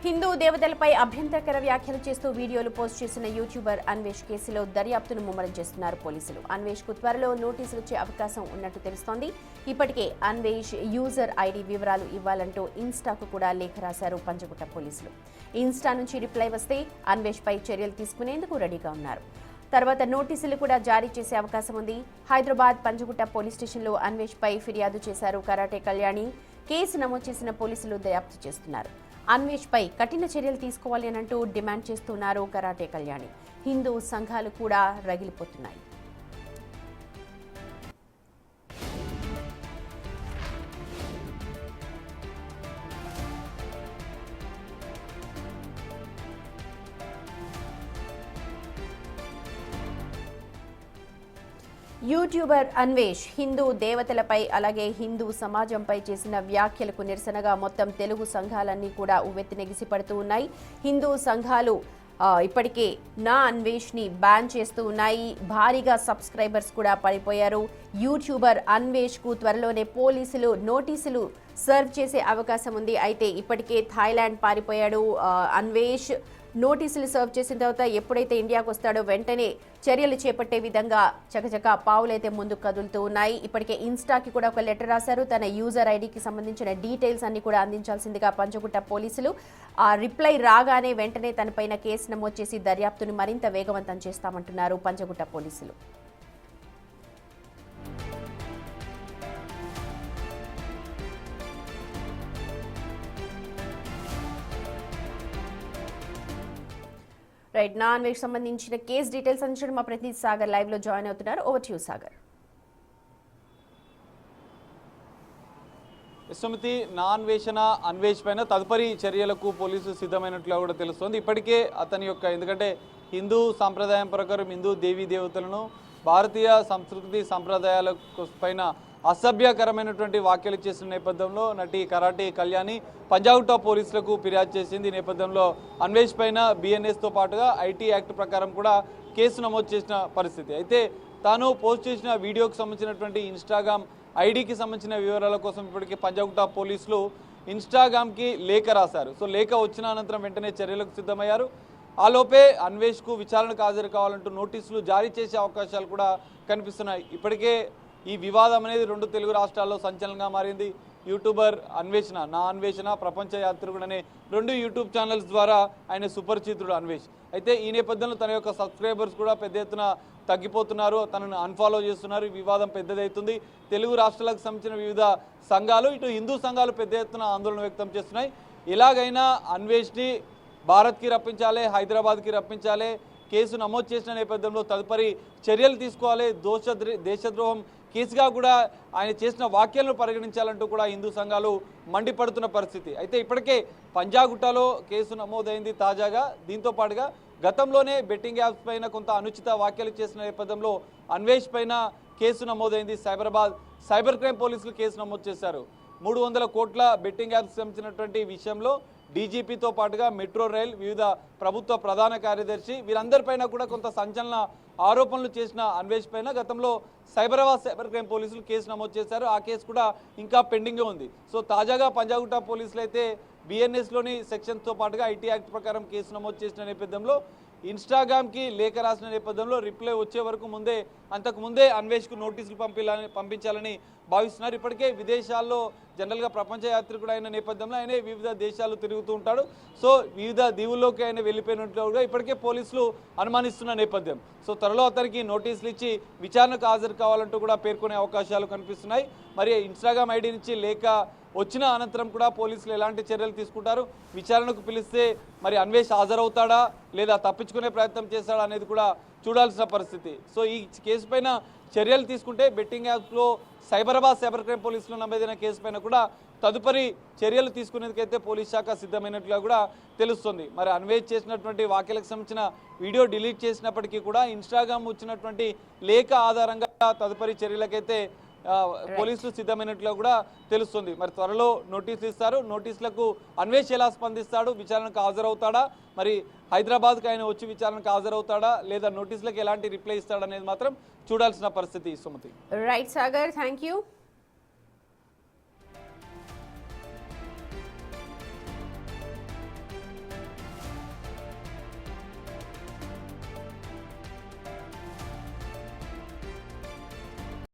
హిందూ దేవతలపై అభ్యంతరకర వ్యాఖ్యలు చేస్తూ వీడియోలు పోస్ట్ చేసిన యూట్యూబర్ అన్వేష్ కేసులో దర్యాప్తును ముమ్మరం చేస్తున్నారు పోలీసులు. అన్వేష్ కు త్వరలో నోటీసులు వచ్చే అవకాశం ఉన్నట్టు తెలుస్తోంది. ఇప్పటికే అన్వేష్ యూజర్ ఐడి వివరాలు ఇవ్వాలంటూ ఇన్స్టాకు కూడా లేఖ రాశారు పంజగుట్ట పోలీసులు. ఇన్స్టా నుంచి రిప్లై వస్తే అన్వేష్ పై చర్యలు తీసుకునేందుకు రెడీగా ఉన్నారు. తర్వాత నోటీసులు కూడా జారీ చేసే అవకాశం ఉంది. హైదరాబాద్ పంజగుట్ట పోలీస్ స్టేషన్లో అన్వేష్ పై ఫిర్యాదు చేశారు కరాటే కళ్యాణి. కేసు నమోదు చేసిన పోలీసులు దర్యాప్తు చేస్తున్నారు. అన్వేష్ పై కఠిన చర్యలు తీసుకోవాలి అనంటూ డిమాండ్ చేస్తున్నారు కరాటే కళ్యాణి. హిందూ సంఘాలు కూడా రగిలిపోతున్నాయి. యూట్యూబర్ అన్వేష్ హిందూ దేవతలపై అలాగే హిందూ సమాజంపై చేసిన వ్యాఖ్యలకు నిరసనగా మొత్తం తెలుగు సంఘాలన్నీ కూడా ఉవ్వెత్తున ఎగిసిపడుతూ ఉన్నాయి. హిందూ సంఘాలు ఇప్పటికే నా అన్వేష్ ని బ్యాన్ చేస్తూ ఉన్నాయి. భారీగా సబ్స్క్రైబర్స్ కూడా పడిపోయారు. యూట్యూబర్ అన్వేష్ కు త్వరలోనే పోలీసులు నోటీసులు సర్వ్ చేసే అవకాశం ఉంది. అయితే ఇప్పటికే థాయిలాండ్ పారిపోయాడు అన్వేష్. నోటీసులు సర్వ్ చేసిన తర్వాత ఎప్పుడైతే ఇండియాకు వస్తాడో వెంటనే చర్యలు చేపట్టే విధంగా చకచక పావులైతే ముందుకు కదులుతూ ఉన్నాయి. ఇప్పటికే ఇన్స్టాకి కూడా ఒక లెటర్ రాశారు. తన యూజర్ ఐడికి సంబంధించిన డీటెయిల్స్ అన్ని కూడా అందించాల్సిందిగా పంజగుట్ట పోలీసులు. ఆ రిప్లై రాగానే వెంటనే తనపైన కేసు నమోదు చేసి దర్యాప్తును మరింత వేగవంతం చేస్తామంటున్నారు పంజగుట్ట పోలీసులు. రైట్, నా అన్వేష్ సంబంధించిన కేసు డీటెయిల్స్ అందించడం మా ప్రతినిధి సాగర్ లైవ్ లో జాయిన్ అవుతున్నారు. Over to you Sagar. యశ్వమతి, నా అన్వేషణ అన్వేష్ పైన తదుపరి చర్యలకు పోలీసులు సిద్ధమైనట్లు కూడా తెలుస్తోంది. ఇప్పటికే అతని యొక్క ఎందుకంటే హిందూ సాంప్రదాయం ప్రకారం హిందూ దేవీ దేవతలను భారతీయ సంస్కృతి సంప్రదాయాల పైన అసభ్యకరమైనటువంటి వ్యాఖ్యలు చేసిన నేపథ్యంలో నటి కరాటే కళ్యాణి పంజాగుట్ట పోలీసులకు ఫిర్యాదు చేసింది. ఈ నేపథ్యంలో అన్వేష్ పైన బిఎన్ఎస్తో పాటుగా ఐటీ యాక్ట్ ప్రకారం కూడా కేసు నమోదు చేసిన పరిస్థితి. అయితే తాను పోస్ట్ చేసిన వీడియోకి సంబంధించినటువంటి ఇన్స్టాగ్రామ్ ఐడికి సంబంధించిన వివరాల కోసం ఇప్పటికే పంజాగుట్ట పోలీసులు ఇన్స్టాగ్రామ్కి లేఖ రాశారు. సో లేఖ వచ్చిన అనంతరం వెంటనే చర్యలకు సిద్ధమయ్యారు. ఆలోపే అన్వేష్కు విచారణకు హాజరు కావాలంటూ నోటీసులు జారీ చేసే అవకాశాలు కూడా కనిపిస్తున్నాయి. ఇప్పటికే ఈ వివాదం అనేది రెండు తెలుగు రాష్ట్రాల్లో సంచలనంగా మారింది. యూట్యూబర్ అన్వేషణ, నా అన్వేషణ, ప్రపంచ యాత్రికుడు అనే రెండు యూట్యూబ్ ఛానల్స్ ద్వారా ఆయన సుపరిచితుడు అన్వేష్. అయితే ఈ నేపథ్యంలో తన యొక్క సబ్స్క్రైబర్స్ కూడా పెద్ద ఎత్తున తగ్గిపోతున్నారు, తనను అన్ఫాలో చేస్తున్నారు. ఈ వివాదం పెద్దదవుతుంది. తెలుగు రాష్ట్రాలకు సంబంధించిన వివిధ సంఘాలు, ఇటు హిందూ సంఘాలు పెద్ద ఎత్తున ఆందోళన వ్యక్తం చేస్తున్నాయి. ఎలాగైనా అన్వేష్ని భారత్కి రప్పించాలి, హైదరాబాద్కి రప్పించాలి, కేసు నమోదు చేసిన నేపథ్యంలో తదుపరి చర్యలు తీసుకోవాలి, దేశద్రోహం కేసుగా కూడా ఆయన చేసిన వ్యాఖ్యలను పరిగణించాలంటూ కూడా హిందూ సంఘాలు మండిపడుతున్న పరిస్థితి. అయితే ఇప్పటికే పంజాగుట్టలో కేసు నమోదైంది తాజాగా. దీంతో పాటుగా గతంలోనే బెట్టింగ్ యాప్స్ పైన కొంత అనుచిత వ్యాఖ్యలు చేసిన నేపథ్యంలో అన్వేష్ పైన కేసు నమోదైంది. సైబర్ క్రైమ్ పోలీసులు కేసు నమోదు చేశారు. 300 కోట్ల బెట్టింగ్ యాప్స్ సంబంధించినటువంటి విషయంలో డీజీపీతో పాటుగా మెట్రో రైల్, వివిధ ప్రభుత్వ ప్రధాన కార్యదర్శి వీరందరిపైన కూడా కొంత సంచలన ఆరోపణలు చేసిన అన్వేష్ పైన గతంలో సైబర్ క్రైమ్ పోలీసులు కేసు నమోదు చేశారు. ఆ కేసు కూడా ఇంకా పెండింగ్గా ఉంది. సో తాజాగా పంజాగుట్ట పోలీసులు అయితే బిఎన్ఎస్లోని సెక్షన్స్తో పాటుగా ఐటీ యాక్ట్ ప్రకారం కేసు నమోదు చేసిన నేపథ్యంలో ఇన్స్టాగ్రామ్కి లేఖ రాసిన నేపథ్యంలో రిప్లై వచ్చే వరకు అంతకుముందే అన్వేష్కు నోటీసులు పంపించాలని భావిస్తున్నారు. ఇప్పటికే విదేశాల్లో జనరల్గా ప్రపంచ యాత్రికుడు అయిన నేపథ్యంలో ఆయన వివిధ దేశాలు తిరుగుతూ ఉంటాడు. సో వివిధ దీవుల్లోకి ఆయన వెళ్ళిపోయినట్లుగా ఇప్పటికే పోలీసులు అనుమానిస్తున్న నేపథ్యం. సో త్వరలో అతనికి నోటీసులు ఇచ్చి విచారణకు హాజరు కావాలంటూ కూడా పేర్కొనే అవకాశాలు కనిపిస్తున్నాయి. మరి ఇన్స్టాగ్రామ్ ఐడి నుంచి లేఖ వచ్చిన అనంతరం కూడా పోలీసులు ఎలాంటి చర్యలు తీసుకుంటారు, విచారణకు పిలిస్తే మరి అన్వేష్ హాజరవుతాడా లేదా తప్పించుకునే ప్రయత్నం చేస్తాడా అనేది కూడా చూడాల్సిన పరిస్థితి. సో ఈ కేసు పైన చర్యలు తీసుకుంటే బెట్టింగ్ యాప్స్లో సైబర్ క్రైమ్ పోలీసులు నమోదైన కేసు పైన కూడా తదుపరి చర్యలు తీసుకునేందుకైతే పోలీస్ శాఖ సిద్ధమైనట్లుగా కూడా తెలుస్తుంది. మరి అన్వేష్ చేసినటువంటి వ్యాఖ్యలకు సంబంధించిన వీడియో డిలీట్ చేసినప్పటికీ కూడా ఇన్స్టాగ్రామ్ వచ్చినటువంటి లేఖ ఆధారంగా తదుపరి చర్యలకైతే పోలీసులు సిద్ధమైనట్లు కూడా తెలుస్తుంది. మరి త్వరలో నోటీసులు ఇస్తారు. నోటీసులకు అన్వేష్ ఎలా స్పందిస్తాడు, విచారణకు హాజరవుతాడా, మరి హైదరాబాద్కి ఆయన వచ్చి విచారణకు హాజరవుతాడా లేదా నోటీసులకు ఎలాంటి రిప్లై ఇస్తాడనేది మాత్రం చూడాల్సిన పరిస్థితి. Sumathi. Right Sagar, thank you.